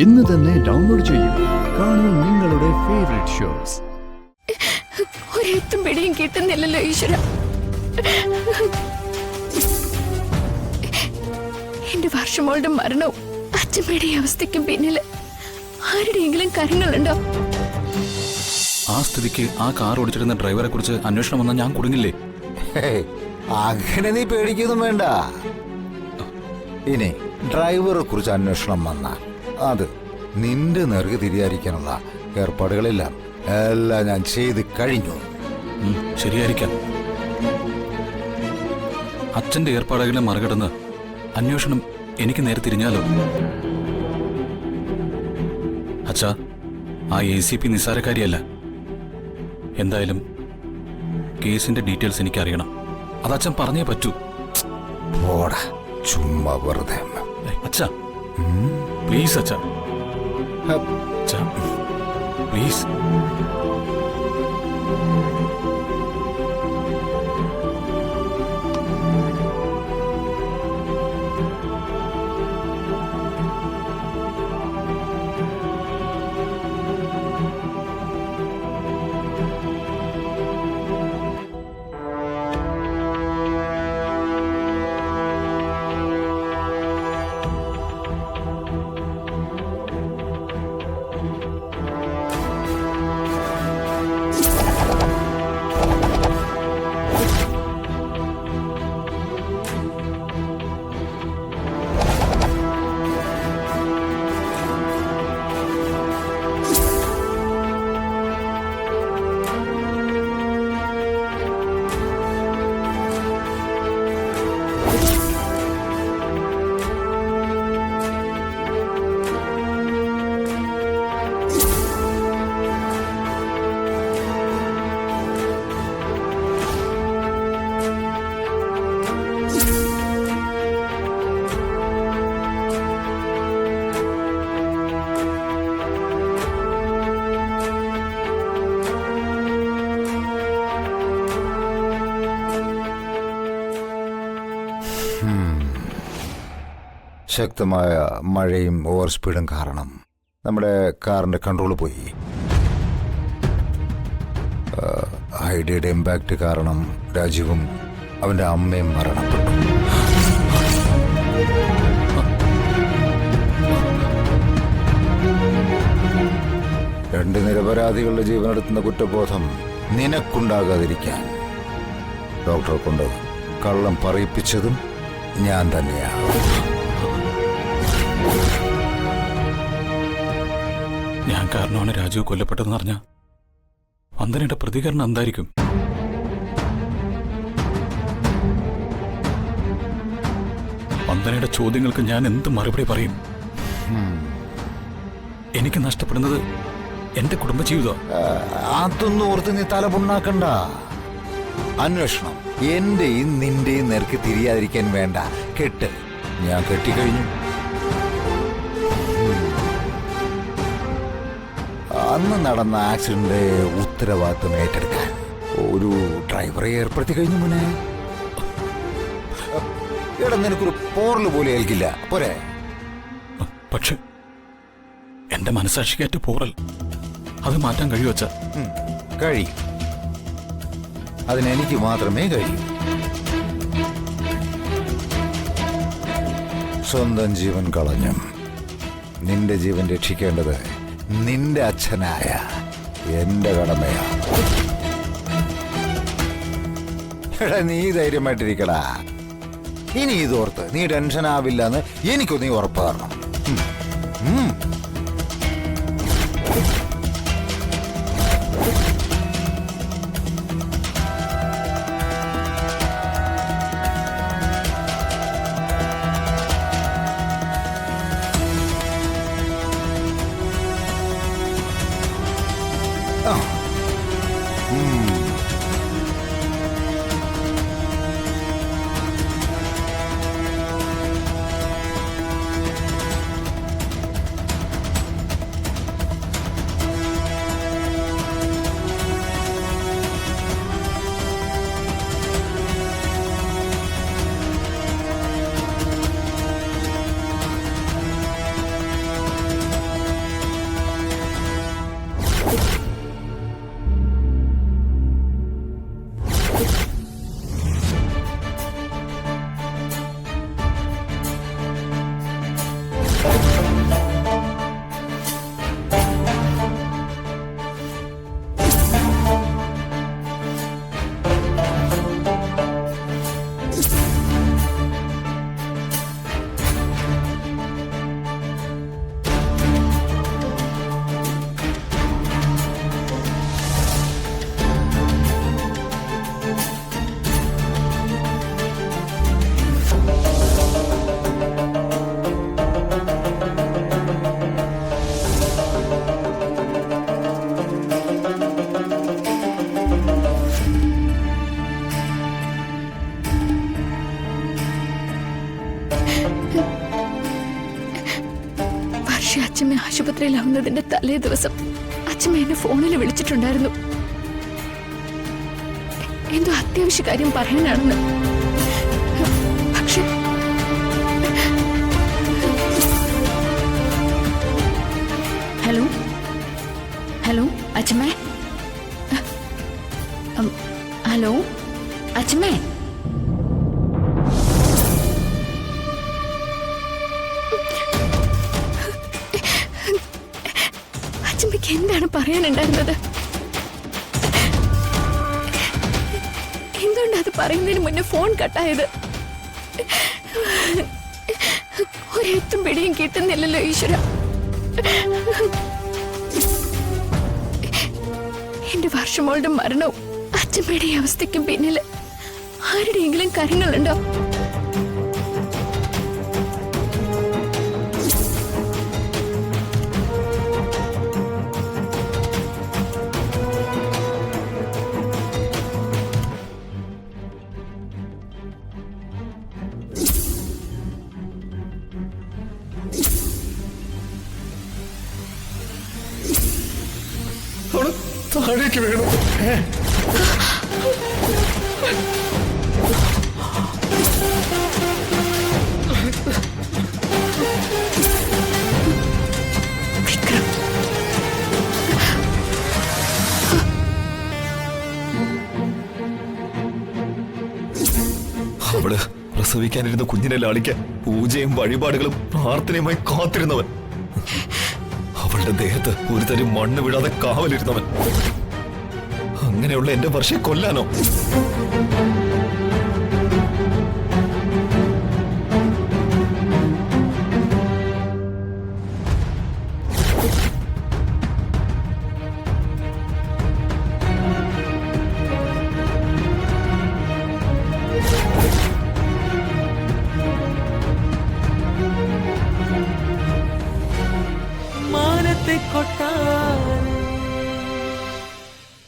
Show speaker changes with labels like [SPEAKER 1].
[SPEAKER 1] ഇന്ന് തന്നെ ഡൗൺലോഡ് ചെയ്യൂ. കാണൂ നിങ്ങളുടെ ഫേവറേറ്റ് ഷോസ്.
[SPEAKER 2] ഒരെത്തും പിടിയും കിട്ടുന്നില്ലല്ലോ ഈശ്വര. എന്റെ വർഷമോളുടെ മരണവും അച്ഛമ്മയുടെ അവസ്ഥയ്ക്കും പിന്നില് ആരുടെയെങ്കിലും കാര്യങ്ങളുണ്ടോ?
[SPEAKER 3] ആ സ്ഥിതിക്ക് ആ കാർ ഓടിച്ചിരുന്ന ഡ്രൈവറെ കുറിച്ച് അന്വേഷണം വന്നാൽ ഞാൻ കുടുങ്ങില്ലേ?
[SPEAKER 4] അങ്ങനെ നീ പേടിക്കൊന്നും വേണ്ട. ഇനി ഡ്രൈവറെ കുറിച്ച് അന്വേഷണം വന്നാൽ അത് നിന്റെ നേർക്ക് തിരിയായിരിക്കാനുള്ള ഏർപ്പാടുകളെല്ലാം ഞാൻ ചെയ്ത് കഴിഞ്ഞു.
[SPEAKER 3] ശരിയായിരിക്കാം. അച്ഛന്റെ ഏർപ്പാടുകളെ മറികടന്ന് അന്വേഷണം എനിക്ക് നേരെ തിരിഞ്ഞാലോ? അച്ഛാ, ആ ACP നിസ്സാരക്കാരിയല്ല. എന്തായാലും കേസിന്റെ ഡീറ്റെയിൽസ് എനിക്ക് അറിയണം. അത് അച്ഛൻ പറഞ്ഞേ പറ്റൂ.
[SPEAKER 4] ചുമ്മാ വെറുതെ.
[SPEAKER 3] അച്ഛാ പ്ലീസ് അച്ഛാ, അച്ഛാ പ്ലീസ്.
[SPEAKER 4] ശക്തമായ മഴയും ഓവർ സ്പീഡും കാരണം നമ്മുടെ കാറിന്റെ കൺട്രോൾ പോയി. ഹൈഡിയുടെ ഇമ്പാക്റ്റ് കാരണം രാജീവും അവന്റെ അമ്മയും മരണപ്പെട്ടു. രണ്ട് നിരപരാധികളുടെ ജീവനെടുത്തുന്ന കുറ്റബോധം നിനക്കുണ്ടാകാതിരിക്കാൻ ഡോക്ടറെ കൊണ്ട് കള്ളം പറയിപ്പിച്ചതും ഞാൻ തന്നെയാണ്.
[SPEAKER 3] ഞാൻ കാരണമാണ് രാജീവ് കൊല്ലപ്പെട്ടതെന്ന് അറിഞ്ഞ വന്ദനയുടെ പ്രതികരണം എന്തായിരിക്കും? വന്ദനയുടെ ചോദ്യങ്ങൾക്ക് ഞാൻ എന്ത് മറുപടി പറയും? എനിക്ക് നഷ്ടപ്പെടുന്നത് എന്റെ കുടുംബജീവിതം.
[SPEAKER 4] അതൊന്നും ഓർത്ത് നീ തല പുണ്ണാക്കണ്ട. അന്വേഷണം എന്റെയും നിന്റെയും നേർക്ക് തിരിയാതിരിക്കാൻ വേണ്ട കെട്ട് ഞാൻ കെട്ടിക്കഴിഞ്ഞു. അന്ന് നടന്ന ആക്സിഡന്റ് ഉത്തരവാദിത്വം ഏറ്റെടുക്കാൻ ഒരു ഡ്രൈവറെ ഏർപ്പെടുത്തി കഴിഞ്ഞു. മുന്നേ ഇവിടെ നിനക്കൊരു പോറൽ പോലെ ഏൽക്കില്ല പോരെ?
[SPEAKER 3] പക്ഷെ എന്റെ മനസാക്ഷിക്കേറ്റ പോറൽ അത് മാറ്റാൻ കഴിയുവച്ച?
[SPEAKER 4] കഴിയും. അതിനെനിക്ക് മാത്രമേ കഴിയൂ. സ്വന്തം ജീവൻ കളഞ്ഞും നിന്റെ ജീവൻ രക്ഷിക്കേണ്ടത് നിന്റെ അച്ഛനായ എന്റെ കടമയാണ്. നീ ധൈര്യമായിട്ടിരിക്കടാ. ഇനി ഇതോർത്ത് നീ ടെൻഷൻ ആവില്ലെന്ന് എനിക്കു നീ ഉറപ്പ് തരണം.
[SPEAKER 2] പക്ഷെ അച്ഛമ്മ ആശുപത്രിയിലാവുന്നതിന്റെ തലേ ദിവസം അച്ഛമ്മ എന്നെ ഫോണിൽ വിളിച്ചിട്ടുണ്ടായിരുന്നു. എന്തോ അത്യാവശ്യ കാര്യം പറയാനാണെന്ന്. പക്ഷെ ഹലോ ഹലോ അച്ഛമ്മേ, ഹലോ അച്ഛമ്മേ. അച്ഛമ്മയ്ക്ക് എന്താണ് പറയാനുണ്ടായിരുന്നത്? എന്തുകൊണ്ട് അത് പറയുന്നതിന് മുന്നേ ഫോൺ കട്ടായത്? ഒരെത്തും പിടിയും കിട്ടുന്നില്ലല്ലോ ഈശ്വര. എന്റെ വർഷമോളുടെ മരണവും അച്ഛമ്മയുടെ ഈ അവസ്ഥയ്ക്കും പിന്നില് ആരുടെയെങ്കിലും കാര്യങ്ങളുണ്ടോ?
[SPEAKER 5] താഴേക്ക് വീണു.
[SPEAKER 2] വിക്രം,
[SPEAKER 5] അവള് പ്രസവിക്കാനിരുന്ന കുഞ്ഞിനെ ലാളിക്കാൻ പൂജയും വഴിപാടുകളും പ്രാർത്ഥനയുമായി കാത്തിരുന്നവൻ, അവളുടെ ദേഹത്ത് ഒരു തരി മണ്ണ് വിടാതെ കാവലിരുന്നവൻ, അങ്ങനെയുള്ള എന്റെ വർഷയെ കൊല്ലാനോ?
[SPEAKER 6] മാനത്തെ കൊട്ടാരം